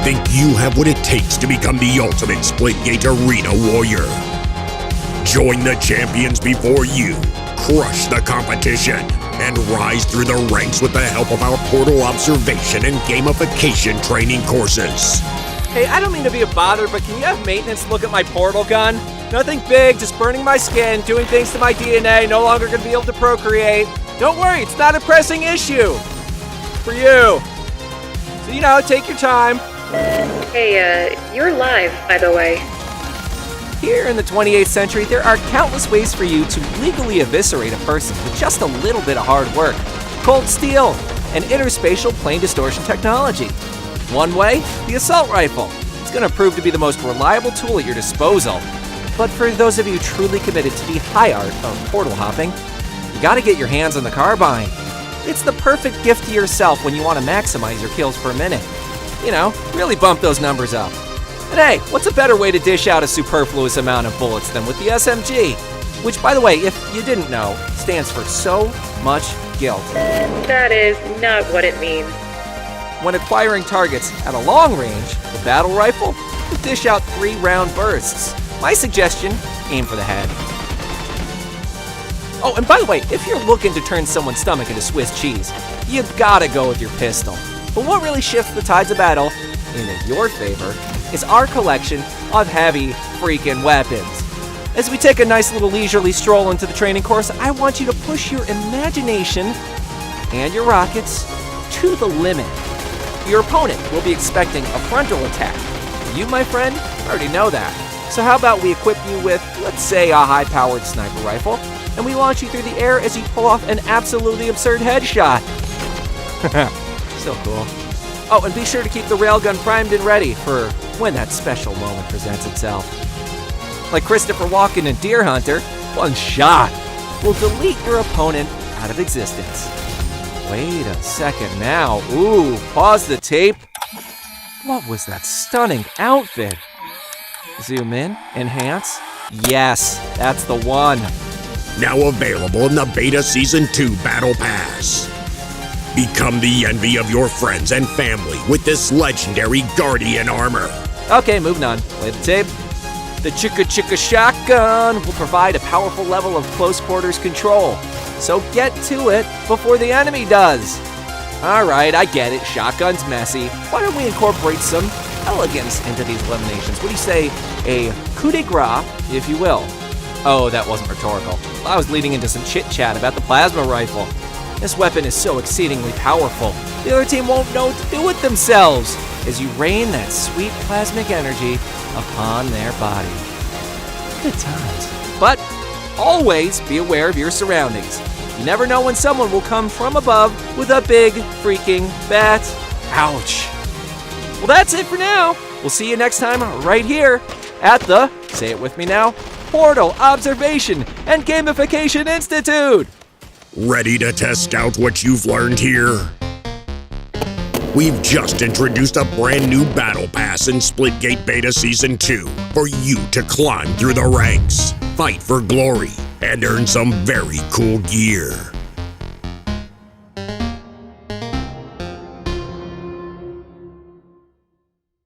think you have what it takes to become the ultimate Splitgate Arena Warrior. Join the champions before you, crush the competition, and rise through the ranks with the help of our portal observation and gamification training courses. Hey, I don't mean to be a bother, but can you have maintenance look at my portal gun? Nothing big, just burning my skin, doing things to my DNA, no longer going to be able to procreate. Don't worry, it's not a pressing issue. For you. So, take your time. Hey, you're live, by the way. Here in the 28th century, there are countless ways for you to legally eviscerate a person with just a little bit of hard work. Cold steel and interspatial plane distortion technology. One way, the assault rifle. It's going to prove to be the most reliable tool at your disposal. But for those of you truly committed to the high art of portal hopping, you got to get your hands on the carbine. It's the perfect gift to yourself when you want to maximize your kills per minute. Really bump those numbers up. And hey, what's a better way to dish out a superfluous amount of bullets than with the SMG? Which, by the way, if you didn't know, stands for so much guilt. That is not what it means. When acquiring targets at a long range, the battle rifle will dish out 3-round bursts. My suggestion, aim for the head. Oh, and by the way, if you're looking to turn someone's stomach into Swiss cheese, you gotta go with your pistol. But what really shifts the tides of battle into your favor is our collection of heavy freaking weapons. As we take a nice little leisurely stroll into the training course, I want you to push your imagination and your rockets to the limit. Your opponent will be expecting a frontal attack. You, my friend, already know that. So how about we equip you with, let's say, a high-powered sniper rifle, and we launch you through the air as you pull off an absolutely absurd headshot. So cool. Oh, and be sure to keep the railgun primed and ready for when that special moment presents itself. Like Christopher Walken in Deer Hunter, one shot will delete your opponent out of existence. Wait a second now. Ooh, pause the tape. What was that stunning outfit? Zoom in, enhance. Yes, that's the one. Now available in the Beta Season 2 Battle Pass. Become the envy of your friends and family with this legendary Guardian armor. Okay, moving on. Play the tape. The Chicka Chicka Shotgun will provide a powerful level of close quarters control. So get to it before the enemy does. Alright, I get it. Shotgun's messy. Why don't we incorporate some elegance into these eliminations? What do you say? A coup de grace, if you will. Oh, that wasn't rhetorical. I was leading into some chit-chat about the plasma rifle. This weapon is so exceedingly powerful, the other team won't know what to do with themselves as you rain that sweet plasmic energy upon their body. Good times. But always be aware of your surroundings. You never know when someone will come from above with a big freaking bat. Ouch. Well, that's it for now. We'll see you next time right here at the, say it with me now, Portal Observation and Gamification Institute. Ready to test out what you've learned here? We've just introduced a brand new Battle Pass in Splitgate Beta Season 2 for you to climb through the ranks, fight for glory, and earn some very cool gear.